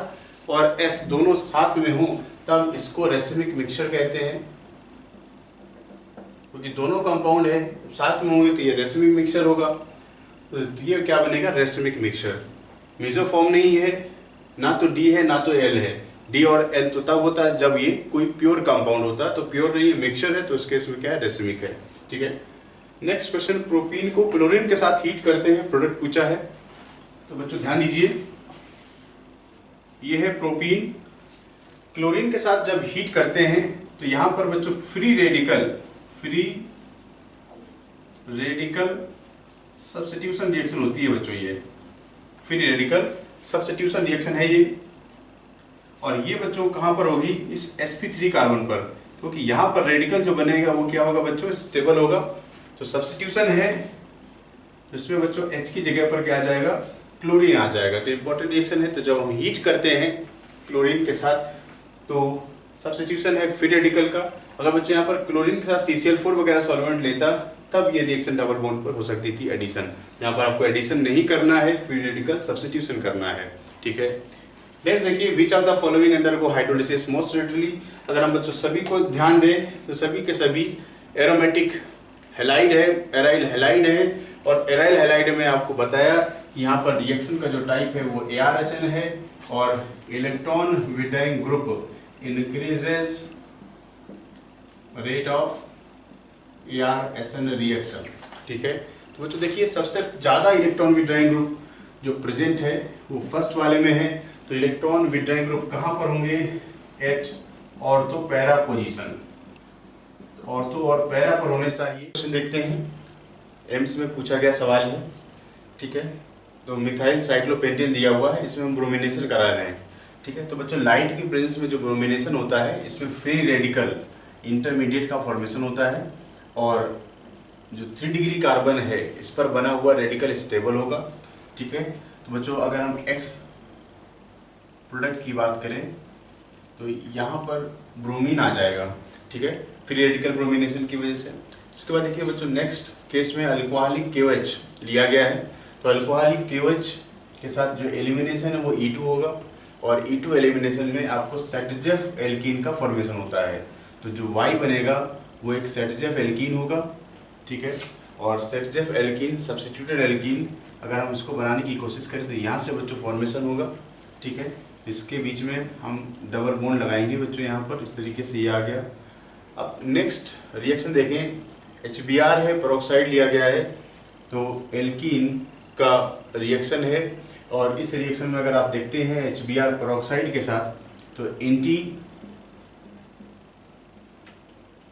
और S दोनों साथ में हो तब इसको रेसिमिक मिक्सचर कहते हैं, क्योंकि दोनों कंपाउंड है साथ में होंगे तो ये रेसिमिक मिक्सचर होगा। तो ये क्या बनेगा, रेसिमिक मिक्सचर। मेसोफॉर्म नहीं है, ना तो D है ना तो L है। D और L तो तब होता है जब ये कोई प्योर कंपाउंड होता है, तो प्योर नहीं मिक्सचर है तो इस केस में क्या है, रेसिमिक है। ठीक है, नेक्स्ट क्वेश्चन, प्रोपीन को क्लोरीन के साथ हीट करते हैं, प्रोडक्ट पूछा है। तो बच्चों ध्यान दीजिए, ये है प्रोपीन, क्लोरीन के साथ जब हीट करते हैं तो यहाँ पर बच्चों फ्री रेडिकल सब्स्टिट्यूशन रिएक्शन होती है बच्चों। ये फ्री रेडिकल सब्स्टिट्यूशन रिएक्शन है ये, और ये बच्चों कहाँ पर होगी, इस sp3 कार्बन पर, क्योंकि यहाँ पर रेडिकल जो बनेगा वो क्या होगा बच्चों, स्टेबल होगा। तो सब्स्टिट्यूशन है, इसमें बच्चों H की जगह पर क्या आ जाएगा, क्लोरीन आ जाएगा। तो इंपॉर्टेंट रिएक्शन है। तो जब हम हीट करते हैं क्लोरीन के साथ तो सब्स्टिट्यूशन है फ्री रेडिकल का। अगर बच्चों यहाँ पर क्लोरीन के साथ CCl4 वगैरह सॉल्वेंट लेता तब ये रिएक्शन डबल बॉन्ड पर हो सकती थी एडिशन। यहाँ पर आपको एडिशन नहीं करना है, फ्री रेडिकल सब्स्टिट्यूशन करना है। ठीक है, नेक्स्ट देखिए, विच of the following undergo hydrolysis most readily. अगर हम बच्चों सभी को ध्यान दें तो सभी के सभी एरोमेटिक हैलाइड है, एराइल हैलाइड है। और एराइल हैलाइड में आपको बताया कि यहाँ पर रिएक्शन का जो टाइप है वो ARSN है, और electron withdrawing group increases rate of ARSN reaction. ठीक है, तो बच्चों देखिए सबसे ज्यादा इलेक्ट्रॉन विड्रॉइंग ग्रुप जो प्रेजेंट है वो फर्स्ट वाले में है। तो इलेक्ट्रॉन विड्रॉइंग ग्रुप कहाँ पर होंगे, at ortho para position. Ortho और पैरा पर होने चाहिए। क्वेश्चन देखते हैं, एम्स में पूछा गया सवाल है, ठीक है। तो मिथाइल साइक्लोपेंटेन दिया हुआ है, इसमें हम ब्रोमिनेशन करा रहे हैं, ठीक है। तो बच्चों लाइट की प्रेजेंस में जो ब्रोमिनेशन होता है इसमें फ्री रेडिकल इंटरमीडिएट का फॉर्मेशन होता है और जो 3 डिग्री कार्बन है इस पर बना हुआ रेडिकल स्टेबल होगा, ठीक है। तो बच्चों अगर हम एक्स प्रोडक्ट की बात करें तो यहाँ पर ब्रोमीन आ जाएगा, ठीक है, फ्री रेडिकल ब्रोमिनेशन की वजह से। इसके बाद देखिए बच्चों नेक्स्ट केस में अल्कोहलिक KOH लिया गया है। तो अल्कोहलिक KOH के साथ जो एलिमिनेशन है वो E2 होगा और E2 एलिमिनेशन में आपको सेटजेफ एल्कीन का फॉर्मेशन होता है। तो जो Y बनेगा वो एक सेटजेफ एल्कीन होगा, ठीक है। और सेटजेफ एल्कीन सब्स्टिट्यूटेड एल्कीन अगर हम इसको बनाने की कोशिश करें तो यहाँ से बच्चों फॉर्मेशन होगा, ठीक है। इसके बीच में हम डबल बॉन्ड लगाएंगे बच्चों, यहाँ पर इस तरीके से ये आ गया। अब नेक्स्ट रिएक्शन देखें, HBr है, पेरोक्साइड लिया गया है, तो एल्कीन का रिएक्शन है और इस रिएक्शन में अगर आप देखते हैं HBr पेरोक्साइड के साथ तो एंटी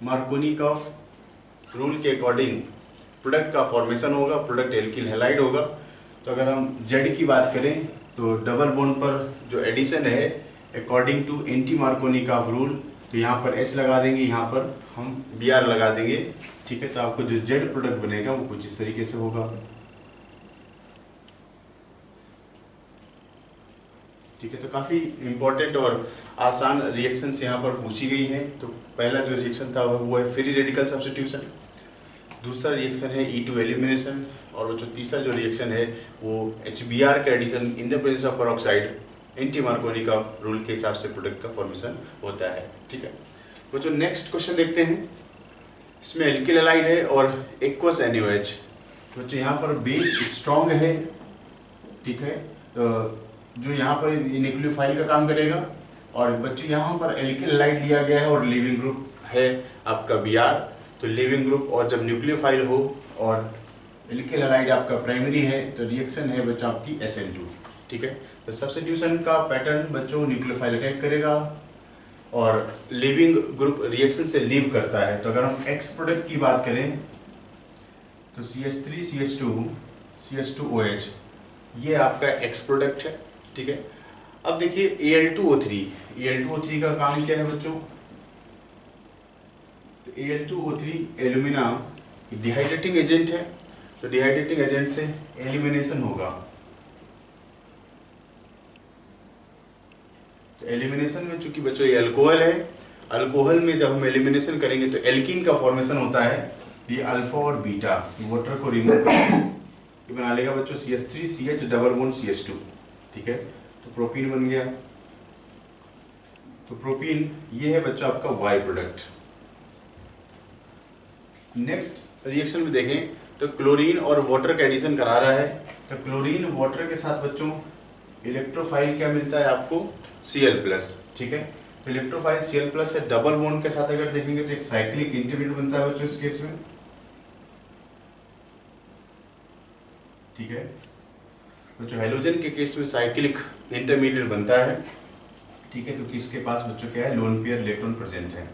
मार्कोनिकॉफ रूल के अकॉर्डिंग प्रोडक्ट का फॉर्मेशन होगा, प्रोडक्ट एल्किल हैलाइड होगा। तो अगर हम Z की बात करें तो डबल बॉन्ड पर जो एडिशन है according to anti Markovnikov rule, तो यहाँ पर H लगा देंगे, यहाँ पर हम Br लगा देंगे, ठीक है। तो आपको जो Z प्रोडक्ट बनेगा वो कुछ इस तरीके से होगा, ठीक है। तो काफ़ी इंपॉर्टेंट और आसान रिएक्शंस यहाँ पर पूछी गई हैं। तो पहला जो रिएक्शन था वो है फ्री रेडिकल सब्स्टिट्यूशन, दूसरा रिएक्शन है E2 एलिमिनेशन और जो तीसरा जो रिएक्शन है वो HBr का addition in the presence of peroxide anti Markovnikov rule के हिसाब से प्रोडक्ट का फॉर्मेशन होता है, ठीक है। तो जो नेक्स्ट क्वेश्चन देखते हैं, इसमें एल्किल हैलाइड है और एक्वस NaOH। तो यहाँ पर बेस स्ट्रॉन्ग है, ठीक है, जो यहाँ पर न्यूक्लियोफाइल का काम करेगा और बच्चों यहाँ पर एल्किल हैलाइड लिया गया है और लीविंग ग्रुप है आपका Br। तो लीविंग ग्रुप और जब न्यूक्लियोफाइल हो और एल्किल हैलाइड आपका प्राइमरी है तो रिएक्शन है बच्चों आपकी SN2, ठीक है। तो सब्स्टिट्यूशन का पैटर्न बच्चों न्यूक्लियोफाइल अटैक करेगा और लीविंग ग्रुप रिएक्शन से लीव करता है। तो अगर हम एक्स प्रोडक्ट की बात करें तो CH3CH2CH2OH ये आपका एक्स प्रोडक्ट है, ठीक है। अब देखिए Al2O3 का काम क्या है बच्चों, तो Al2O3 एल्यूमिना डिहाइड्रेटिंग एजेंट है, तो डिहाइड्रेटिंग एजेंट से एलिमिनेशन होगा। तो एलिमिनेशन में चूंकि बच्चों ये अल्कोहल है, अल्कोहल में जब हम एलिमिनेशन करेंगे तो एल्कीन का फॉर्मेशन होता है, ये अल्फा और बीटा वाटर को रिमूव करके बना लेगा बच्चों CH3CH डबल बॉन्ड CH2, ठीक है। तो प्रोपीन बन गया। तो प्रोपीन ये है बच्चों आपका वाई प्रोडक्ट। नेक्स्ट रिएक्शन में देखें तो क्लोरीन और वाटर का एडिशन करा रहा है। तो क्लोरीन वाटर के साथ बच्चों इलेक्ट्रोफाइल क्या मिलता है आपको Cl+, ठीक है। तो इलेक्ट्रोफाइल Cl+ है, डबल बॉन्ड के साथ अगर देखेंगे तो एक साइक्लिक इंटरमीडिएट बनता है बच्चों इस केस में, ठीक है। तो जो हेलोजन के केस में साइक्लिक इंटरमीडिएट बनता है, ठीक है, क्योंकि इसके पास बच्चों क्या है लोन पेयर इलेक्ट्रॉन प्रेजेंट है।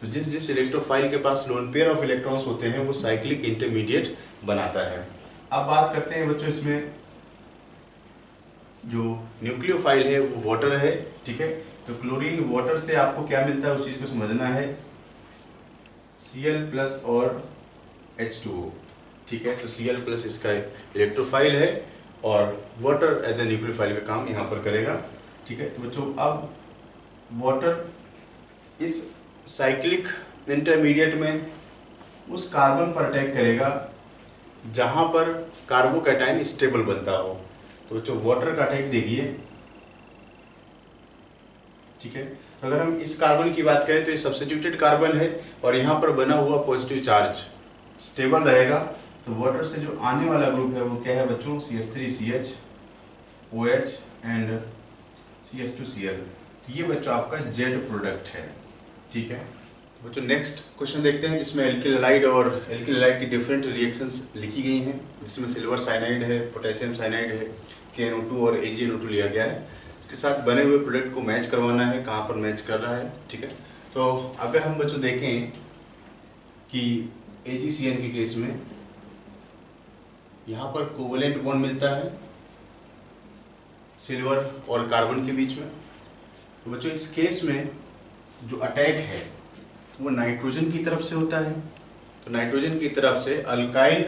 तो जिस जिस इलेक्ट्रोफाइल के पास लोन पेयर ऑफ इलेक्ट्रॉन्स होते हैं वो साइक्लिक इंटरमीडिएट बनाता है। अब बात करते हैं बच्चों इसमें जो न्यूक्लियोफाइल है वो वाटर है, ठीक है। तो क्लोरीन वाटर से आपको क्या मिलता है उस चीज को समझना है, Cl+ और H2O, ठीक है। तो Cl+ इसका इलेक्ट्रोफाइल है और वाटर एज ए न्यूक्लियोफाइल का काम यहाँ पर करेगा, ठीक है। तो बच्चों अब वाटर इस साइक्लिक इंटरमीडिएट में उस कार्बन पर अटैक करेगा जहां पर कार्बोकैटायन स्टेबल बनता हो। तो बच्चों वाटर का अटैक देखिए, ठीक है। तो अगर हम इस कार्बन की बात करें तो ये सब्स्टिट्यूटेड कार्बन है और यहाँ पर बना हुआ पॉजिटिव चार्ज स्टेबल रहेगा। तो वाटर से जो आने वाला ग्रुप है वो क्या है बच्चों CH3CH OH एंड CH2Cl। तो ये बच्चों आपका Z प्रोडक्ट है, ठीक है। बच्चों नेक्स्ट क्वेश्चन देखते हैं जिसमें एल्किल हैलाइड और एल्किल हैलाइड की डिफरेंट रिएक्शंस लिखी गई हैं, जिसमें सिल्वर साइनाइड है, पोटेशियम साइनाइड है, KNO2 और AgNO2 लिया गया है। इसके साथ बने हुए प्रोडक्ट को मैच करवाना है, कहाँ पर मैच कर रहा है, ठीक है। तो अगर हम बच्चों देखें कि AgCN के केस में यहाँ पर कोवेलेंट बॉन्ड मिलता है सिल्वर और कार्बन के बीच में। तो बच्चों इस केस में जो अटैक है वो नाइट्रोजन की तरफ से होता है। तो नाइट्रोजन की तरफ से अल्काइल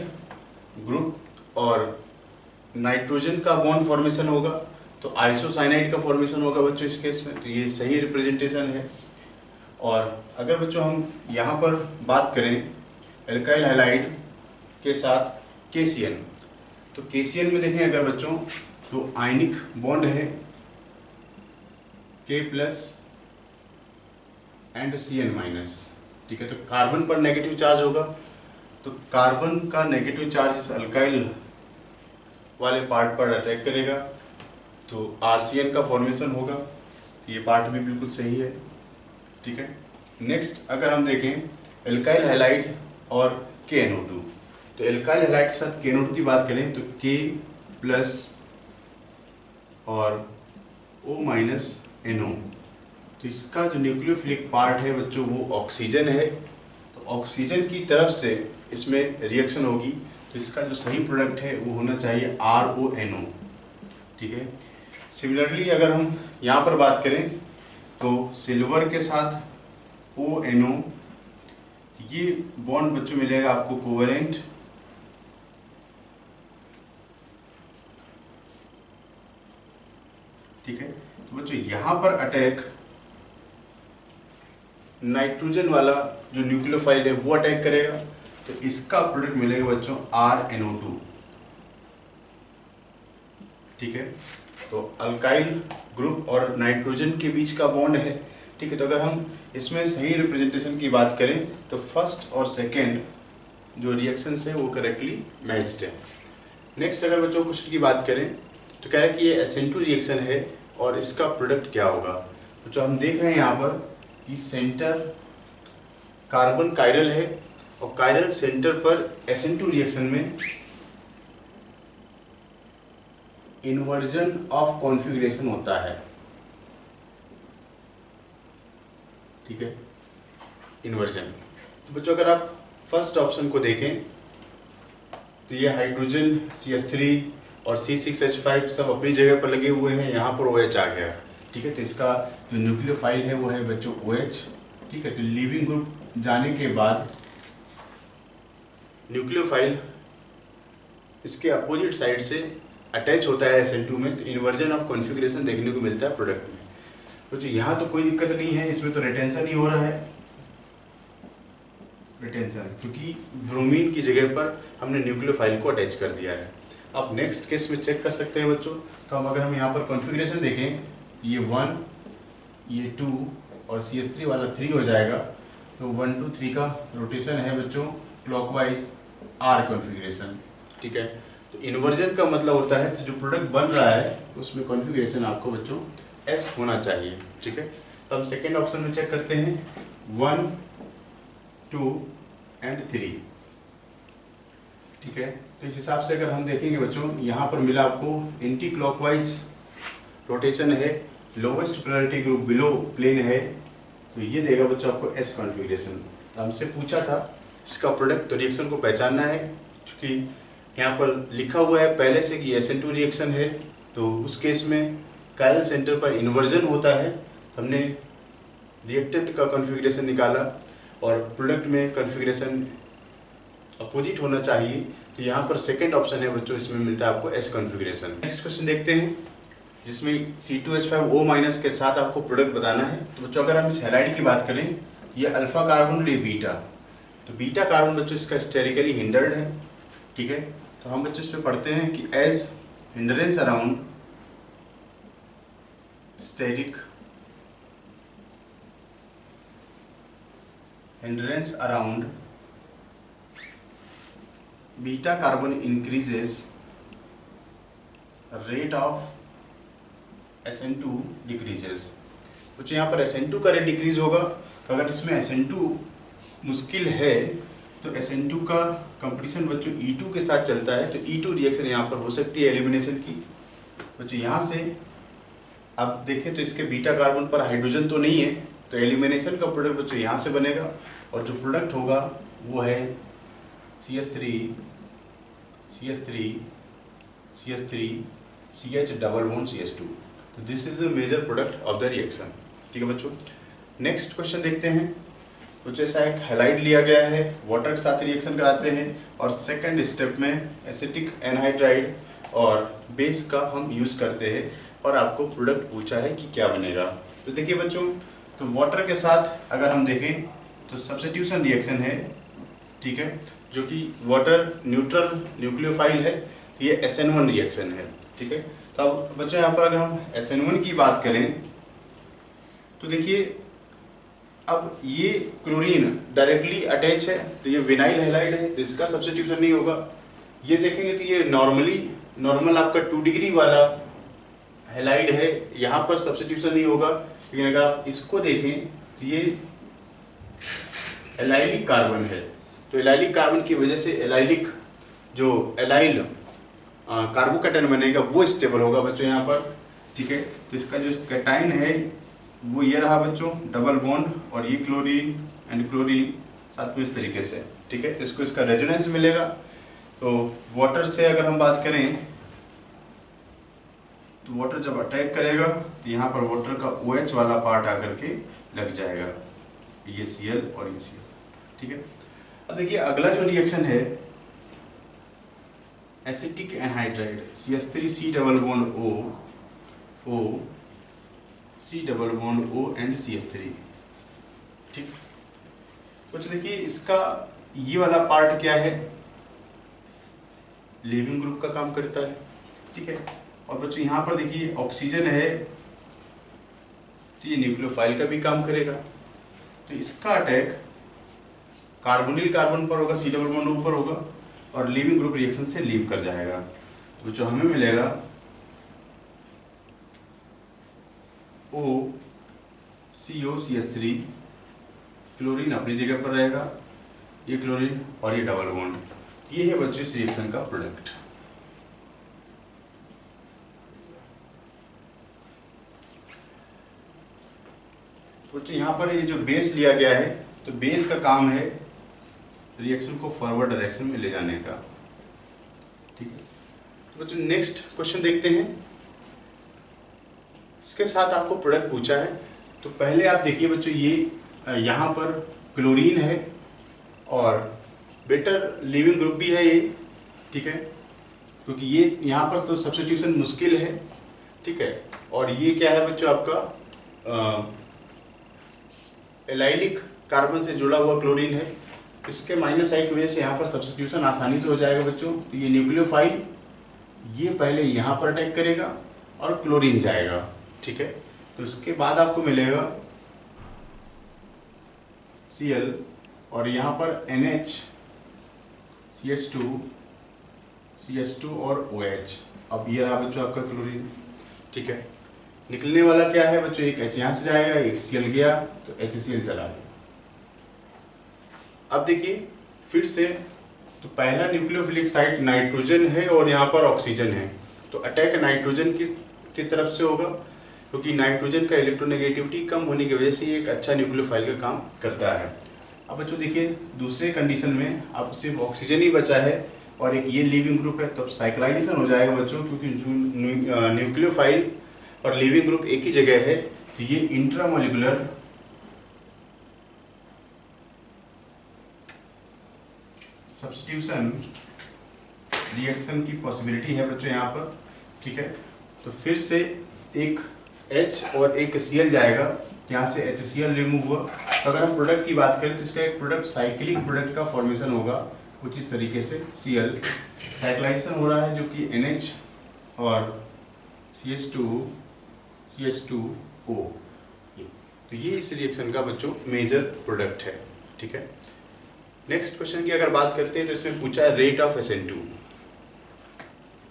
ग्रुप और नाइट्रोजन का बॉन्ड फॉर्मेशन होगा, तो आइसोसाइनाइड का फॉर्मेशन होगा बच्चों इस केस में। तो ये सही रिप्रेजेंटेशन है। और अगर बच्चों हम यहाँ पर बात करें एल्काइल हैलाइड के साथ KCN, तो KCN में देखें अगर बच्चों तो आयनिक बॉन्ड है K plus and Cn minus, ठीक है। तो कार्बन पर नेगेटिव चार्ज होगा, तो कार्बन का नेगेटिव चार्ज इस अल्काइल वाले पार्ट पर अटैक करेगा, तो RCN का फॉर्मेशन होगा। तो ये पार्ट भी बिल्कुल सही है, ठीक है। नेक्स्ट अगर हम देखें एल्काइल हैलाइड और KNO2, तो एल्काइल हैलाइड के साथ KNO2 की बात करें तो K प्लस और O माइनस NO, तो इसका जो न्यूक्लियोफिलिक पार्ट है बच्चों वो ऑक्सीजन है। तो ऑक्सीजन की तरफ से इसमें रिएक्शन होगी, तो इसका जो सही प्रोडक्ट है वो होना चाहिए RONO, ठीक है। सिमिलरली अगर हम यहाँ पर बात करें तो सिल्वर के साथ ONO, ये बॉन्ड बच्चों मिलेगा आपको कोवेलेंट, ठीक है। तो बच्चों यहाँ पर अटैक नाइट्रोजन वाला जो न्यूक्लियोफाइल है वो अटैक करेगा, तो इसका प्रोडक्ट मिलेगा बच्चों RNO2, ठीक है। तो अल्काइल ग्रुप और नाइट्रोजन के बीच का बॉन्ड है, ठीक है। तो अगर हम इसमें सही रिप्रेजेंटेशन की बात करें तो फर्स्ट और सेकेंड जो रिएक्शंस है वो करेक्टली मैच्ड है। नेक्स्ट अगर बच्चों क्वेश्चन की बात करें तो कह रहे हैं कि ये SN2 रिएक्शन है और इसका प्रोडक्ट क्या होगा। तो जो हम देख रहे हैं यहाँ पर कि सेंटर कार्बन कायरल है और कायरल सेंटर पर SN2 रिएक्शन में इन्वर्जन ऑफ कॉन्फ़िगरेशन होता है, ठीक है, इन्वर्जन। तो बच्चों अगर आप फर्स्ट ऑप्शन को देखें तो ये हाइड्रोजन CH3 और C6H5 सब अपनी जगह पर लगे हुए हैं, यहाँ पर OH आ गया, ठीक है। तो इसका जो न्यूक्लियोफाइल है वो है बच्चों OH, ठीक है। तो लीविंग ग्रुप जाने के बाद न्यूक्लियोफाइल इसके अपोजिट साइड से अटैच होता है SN2 में, तो इन्वर्जन ऑफ कॉन्फ़िगरेशन देखने को मिलता है प्रोडक्ट में। तो जो यहाँ तो कोई दिक्कत नहीं है, इसमें तो रिटेंशन ही हो रहा है, रिटेंशन, क्योंकि ब्रोमीन की जगह पर हमने न्यूक्लियोफाइल को अटैच कर दिया है। अब नेक्स्ट केस में चेक कर सकते हैं बच्चों, तो हम अगर हम यहाँ पर कॉन्फ़िगरेशन देखें, ये 1, ये 2 और CH3 वाला 3 हो जाएगा। तो 1 2 3 का रोटेशन है बच्चों क्लॉकवाइज R कॉन्फ़िगरेशन, ठीक है। तो इन्वर्जन का मतलब होता है तो जो प्रोडक्ट बन रहा है उसमें कॉन्फ़िगरेशन आपको बच्चों S होना चाहिए, ठीक है। तो हम सेकेंड ऑप्शन में चेक करते हैं 1 2 एंड 3, ठीक है। तो इस हिसाब से अगर हम देखेंगे बच्चों यहाँ पर मिला आपको एंटी क्लॉकवाइज रोटेशन है, lowest priority group below plane है, तो ये देगा बच्चों आपको S कॉन्फ़िगरेशन। तो हमसे पूछा था इसका प्रोडक्ट, तो रिएक्शन को पहचानना है, क्योंकि यहाँ पर लिखा हुआ है पहले से कि SN2 रिएक्शन है, तो उस केस में कायरल सेंटर पर इन्वर्जन होता है। हमने रिएक्टेंट का कॉन्फ़िगरेशन निकाला और प्रोडक्ट में कॉन्फ़िगरेशन अपोजिट होना चाहिए, तो यहाँ पर सेकंड ऑप्शन है बच्चों, इसमें मिलता है आपको S कॉन्फ़िगरेशन। नेक्स्ट क्वेश्चन देखते हैं जिसमें C2H5O- के साथ आपको प्रोडक्ट बताना है। तो बच्चों अगर हम इस हैलाइड की बात करें, ये अल्फा कार्बन और ये बीटा, तो बीटा कार्बन बच्चों इसका स्टेरिकली हिंडर्ड है, ठीक है। तो हम बच्चों इसमें पढ़ते हैं कि as hindrance around steric hindrance around beta carbon increases rate of SN2 decreases। कुछ यहाँ पर SN2 का रेट डिक्रीज होगा, तो अगर इसमें SN2 मुश्किल है तो SN2 का कंपटीशन बच्चों E2 के साथ चलता है, तो E2 रिएक्शन यहाँ पर हो सकती है एलिमिनेशन की। बच्चों यहाँ से अब देखें तो इसके बीटा कार्बन पर हाइड्रोजन तो नहीं है, तो एलिमिनेशन का प्रोडक्ट बच्चों यहाँ से बनेगा और जो प्रोडक्ट होगा वो है CH3 CH3 CH3 CH double bond CH2। तो this is the major product of the reaction. ठीक है बच्चों, नेक्स्ट क्वेश्चन देखते हैं। तो जैसा एक हैलाइड लिया गया है, वाटर के साथ रिएक्शन कराते हैं और सेकंड स्टेप में एसिटिक एनहाइड्राइड और बेस का हम यूज करते हैं और आपको प्रोडक्ट पूछा है कि क्या बनेगा। तो देखिए बच्चों, तो वाटर के साथ अगर हम देखें तो सब्स्टिट्यूशन रिएक्शन है, ठीक है, जो कि वाटर न्यूट्रल न्यूक्लियोफाइल है, तो ये SN1 रिएक्शन है। ठीक है, तो अब बच्चों यहाँ पर अगर हम SN1 की बात करें तो देखिए अब ये क्लोरीन डायरेक्टली अटैच है, तो ये विनाइल हैलाइड है, तो इसका सब्स्टिट्यूशन नहीं होगा। ये देखेंगे तो ये नॉर्मल आपका 2 डिग्री वाला हैलाइड है, यहाँ पर सब्स्टिट्यूशन नहीं होगा। लेकिन अगर आप इसको देखें तो ये एलाइलिक कार्बन है, तो एलाइलिक कार्बन की वजह से एलाइलिक जो एलाइल कार्बोकैटायन बनेगा वो स्टेबल होगा बच्चों यहाँ पर। ठीक है, तो इसका जो कैटायन है वो ये रहा बच्चों, डबल बॉन्ड, और ये क्लोरीन एंड क्लोरीन साथ में इस तरीके से। ठीक है, तो इसको इसका रेजोनेंस मिलेगा। तो वाटर से अगर हम बात करें तो वाटर जब अटैक करेगा तो यहाँ पर वाटर का OH वाला पार्ट आकर के लग जाएगा, ये Cl और ये Cl। ठीक है, अब देखिए अगला जो रिएक्शन है acetic anhydride CH3C double bond O C double bond O and CH3। ठीक, तो देखिए इसका ये वाला पार्ट क्या है, लीविंग ग्रुप का काम करता है। ठीक है, और बच्चों यहाँ पर देखिए ऑक्सीजन है, तो ये न्यूक्लियोफाइल का भी काम करेगा। तो इसका अटैक कार्बोनिल कार्बन पर होगा, C डबल बॉन्ड O पर होगा और लीविंग ग्रुप रिएक्शन से लीव कर जाएगा। तो बच्चों हमें मिलेगा OCO-CH3, क्लोरीन अपनी जगह पर रहेगा, ये क्लोरीन और ये डबल बॉन्ड, ये है बच्चों इस रिएक्शन का प्रोडक्ट। बच्चों यहाँ पर ये जो बेस लिया गया है, तो बेस का काम है रिएक्शन को फॉरवर्ड डायरेक्शन में ले जाने का। ठीक है, तो बच्चों नेक्स्ट क्वेश्चन देखते हैं। इसके साथ आपको प्रोडक्ट पूछा है, तो पहले आप देखिए बच्चों ये यहाँ पर क्लोरीन है और बेटर लिविंग ग्रुप भी है ये। ठीक है, क्योंकि ये यहाँ पर तो सब्स्टिट्यूशन मुश्किल है। ठीक है, और ये क्या है बच्चों आपका एलाइलिक कार्बन से जुड़ा हुआ क्लोरीन है, इसके माइनस आई की वजह से यहाँ पर सब्स्टिट्यूशन आसानी से हो जाएगा बच्चों। तो ये न्यूक्लियोफाइल ये पहले यहाँ पर अटैक करेगा और क्लोरीन जाएगा। ठीक है, तो उसके बाद आपको मिलेगा Cl और यहाँ पर NH CH2 और OH। अब ये रहा बच्चों आपका क्लोरीन। ठीक है, निकलने वाला क्या है बच्चों, एक H यहाँ से जाएगा, एक Cl गया तो HCl चला गया। अब देखिए फिर से, तो पहला न्यूक्लियोफिलिक साइट नाइट्रोजन है और यहाँ पर ऑक्सीजन है, तो अटैक नाइट्रोजन की तरफ से होगा, क्योंकि नाइट्रोजन का इलेक्ट्रोनेगेटिविटी कम होने की वजह से ये एक अच्छा न्यूक्लियोफाइल का काम करता है। अब बच्चों देखिए दूसरे कंडीशन में अब सिर्फ ऑक्सीजन ही बचा है और एक ये लिविंग ग्रुप है, तब साइक्लाइजेशन हो जाएगा बच्चों, क्योंकि न्यूक्लियोफाइल और लिविंग ग्रुप एक ही जगह है, तो ये इंट्रामोलिकुलर सब्स्टिट्यूशन रिएक्शन की पॉसिबिलिटी है बच्चों यहाँ पर। ठीक है, तो फिर से एक H और एक Cl जाएगा, यहाँ से HCl रिमूव हुआ। तो अगर हम प्रोडक्ट की बात करें तो इसका एक प्रोडक्ट साइक्लिक प्रोडक्ट का फॉर्मेशन होगा कुछ इस तरीके से। Cl साइक्लाइजेशन हो रहा है जो कि NH और CH2O, तो ये इस रिएक्शन का बच्चों मेजर प्रोडक्ट है। ठीक है, नेक्स्ट क्वेश्चन की अगर बात करते हैं तो इसमें पूछा है रेट ऑफ SN2।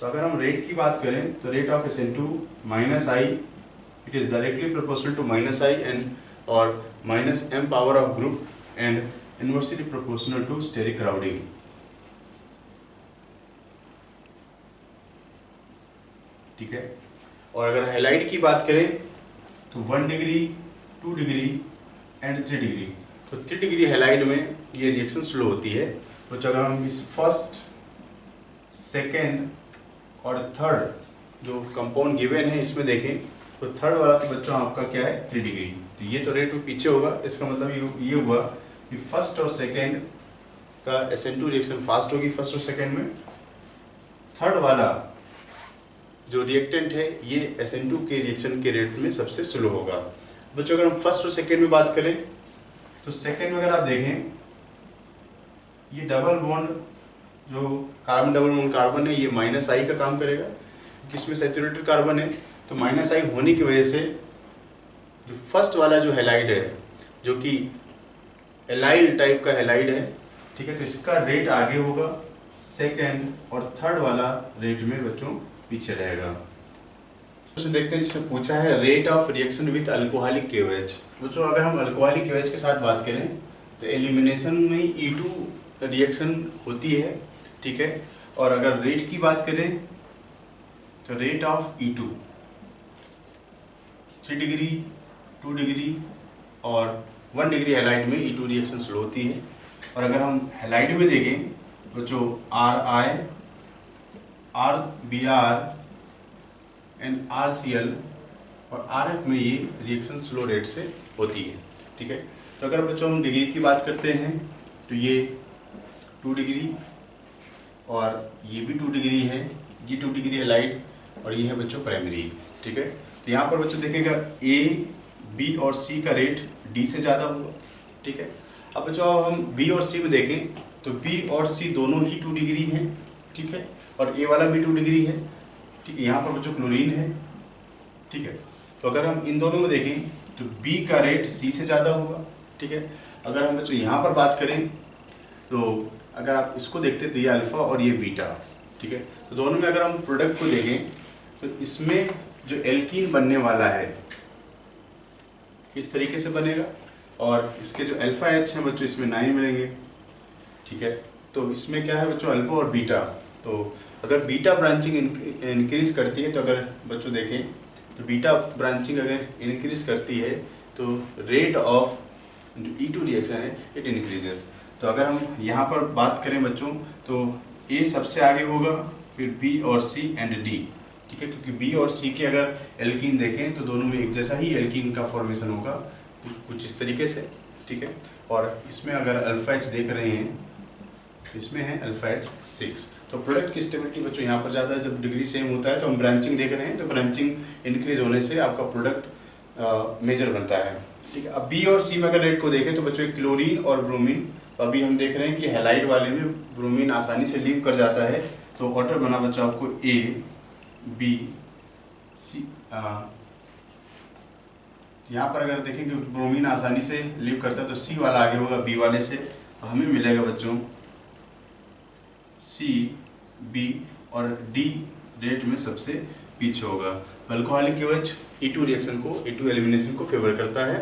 तो अगर हम रेट की बात करें तो rate of SN2 minus I, it is directly proportional to minus I and or minus m power of group and inversely proportional to steric crowding. ठीक है, और अगर हैलाइड की बात करें तो 1 डिग्री 2 डिग्री एंड 3 डिग्री, तो 3 डिग्री हैलाइड में ये रिएक्शन स्लो होती है। तो अगर हम इस फर्स्ट, सेकेंड और थर्ड जो कंपाउंड गिवन है इसमें देखें तो थर्ड वाला तो बच्चों आपका क्या है 3 डिग्री, तो ये तो रेट में पीछे होगा। इसका मतलब ये हुआ कि फर्स्ट और सेकेंड का SN2 रिएक्शन फास्ट होगी फर्स्ट और सेकेंड में। थर्ड वाला जो रिएक्टेंट है ये SN2 के रिएक्शन के रेट में सबसे स्लो होगा। बच्चों अगर हम फर्स्ट और सेकेंड में बात करें तो सेकेंड में अगर आप देखें ये डबल बॉन्ड जो कार्बन डबल बॉन्ड कार्बन है ये -I का काम करेगा, किसमें सैचुरेटेड कार्बन है। तो -I होने की वजह से जो फर्स्ट वाला जो हैलाइड है जो कि एलाइल टाइप का हैलाइड है, ठीक है, तो इसका रेट आगे होगा, सेकेंड और थर्ड वाला रेट में बच्चों पीछे रहेगा। तो देखते हैं जिसने पूछा है rate of reaction with alcoholic KOH। बच्चों अगर हम अल्कोहलिक KOH के साथ बात करें तो एलिमिनेशन में E2 रिएक्शन होती है, ठीक है। और अगर रेट की बात करें तो rate of E2 3 degree, 2 degree और 1 डिग्री हैलाइड में E2 रिएक्शन स्लो होती है। और अगर हम हैलाइड में देखें तो जो RI, RBr एंड RCl और RF में ये रिएक्शन स्लो रेट से होती है, ठीक है। तो अगर बच्चों हम डिग्री की बात करते हैं तो ये 2 डिग्री और ये भी 2 डिग्री है, ये 2 डिग्री है लाइट और ये है बच्चों प्राइमरी, ठीक है। तो यहाँ पर बच्चों देखेगा A, B और C का रेट D से ज़्यादा होगा, ठीक है। अब बच्चों हम B और C में देखें तो B और C दोनों ही 2 डिग्री हैं, ठीक है, और A वाला भी 2 डिग्री है, ठीक है। यहाँ पर बच्चों क्लोरीन है, ठीक है। तो अगर हम इन दोनों में देखें तो B का रेट C से ज़्यादा होगा, ठीक है। अगर हम बच्चों यहाँ पर बात करें तो अगर आप इसको देखते तो ये अल्फ़ा और ये बीटा, ठीक है। तो दोनों में अगर हम प्रोडक्ट को देखें तो इसमें जो एल्कीन बनने वाला है इस तरीके से बनेगा और इसके जो अल्फ़ा H हैं बच्चों इसमें 9 मिलेंगे, ठीक है। तो इसमें क्या है बच्चों अल्फ़ा और बीटा, तो अगर बीटा ब्रांचिंग इंक्रीज करती है तो अगर बच्चों देखें तो बीटा ब्रांचिंग अगर इंक्रीज करती है तो रेट ऑफ जो E2 रिएक्शन है इट इंक्रीजेस। तो अगर हम यहाँ पर बात करें बच्चों तो A सबसे आगे होगा, फिर B और C एंड D, ठीक है, क्योंकि B और C के अगर एल्कीन देखें तो दोनों में एक जैसा ही एल्कीन का फॉर्मेशन होगा कुछ इस तरीके से, ठीक है। और इसमें अगर अल्फ़ा H देख रहे हैं तो इसमें है अल्फ़ा H 6। तो प्रोडक्ट की स्टेबिलिटी बच्चों यहाँ पर ज़्यादा है, जब डिग्री सेम होता है तो हम ब्रांचिंग देख रहे हैं तो ब्रांचिंग इंक्रीज होने से आपका प्रोडक्ट मेजर बनता है, ठीक है। अब B और C में अगर रेट को देखें तो बच्चों क्लोरीन और ब्रोमीन, तो अभी हम देख रहे हैं कि हैलाइड वाले में ब्रोमीन आसानी से लीव कर जाता है, तो वाटर बना बच्चों आपको A, B, C। यहाँ पर अगर देखें कि ब्रोमीन आसानी से लीव करता है तो C वाला आगे होगा B वाले से, तो हमें मिलेगा बच्चों C, B और D रेट में सबसे पीछे होगा। अल्कोहलिक KOH E2 रिएक्शन को, E2 एलिमिनेशन को फेवर करता है।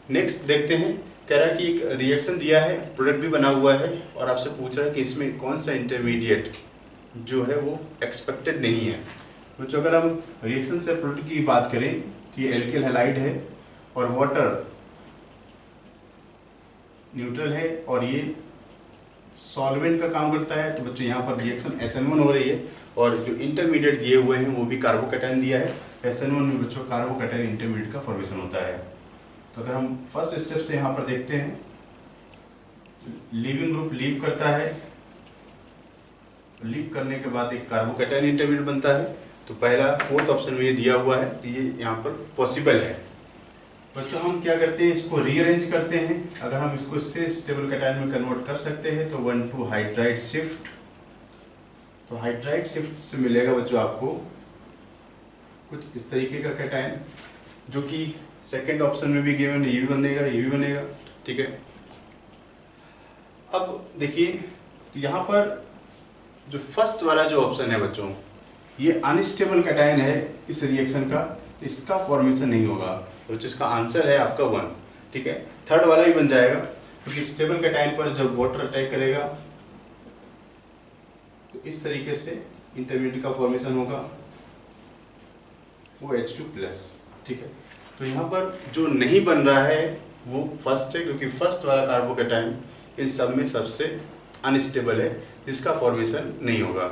नेक्स्ट देखते हैं, कह रहा है कि एक रिएक्शन दिया है, प्रोडक्ट भी बना हुआ है और आपसे पूछ रहा है कि इसमें कौन सा इंटरमीडिएट जो है वो एक्सपेक्टेड नहीं है। तो अगर हम रिएक्शन से प्रोडक्ट की बात करें तो ये एल्किल हैलाइड है और वाटर न्यूट्रल है और ये सॉल्वेंट का काम करता है। तो बच्चों यहाँ पर रिएक्शन SN1 हो रही है और जो इंटरमीडिएट दिए हुए हैं वो भी कार्बोकैटायन दिया है। SN1 में बच्चों कार्बोकैटायन इंटरमीडिएट का फॉर्मेशन होता है। तो अगर हम फर्स्ट स्टेप से यहाँ पर देखते हैं, लीविंग ग्रुप लीव करता है, लीव करने के बाद एक कार्बोकैटायन इंटरमीडिएट बनता है। तो पहला फोर्थ ऑप्शन में ये दिया हुआ है, ये यहाँ पर पॉसिबल है। बच्चों हम क्या करते हैं, इसको रीअरेंज करते हैं। अगर हम इसको इससे स्टेबल कैटायन में कन्वर्ट कर सकते हैं तो 1,2 हाइड्राइड शिफ्ट, तो हाइड्राइड शिफ्ट से मिलेगा बच्चों आपको कुछ इस तरीके का कैटायन, जो कि सेकंड ऑप्शन में भी गिवन है, ये भी बनेगा, ये भी बनेगा, ठीक है। अब देखिए यहाँ पर जो फर्स्ट वाला जो ऑप्शन है बच्चों, ये अनस्टेबल कैटायन है इस रिएक्शन का, इसका फॉर्मेशन नहीं होगा, तो इसका आंसर है आपका 1, ठीक है। थर्ड वाला ही बन जाएगा क्योंकि स्टेबल कैटायन पर जब वाटर अटैक करेगा तो इस तरीके से इंटरमीडिएट का फॉर्मेशन होगा, वो H2+, ठीक है। तो यहाँ पर जो नहीं बन रहा है वो फर्स्ट है, क्योंकि फर्स्ट वाला कार्बोकैटायन इन सब में सबसे अनस्टेबल है, जिसका फॉर्मेशन नहीं होगा।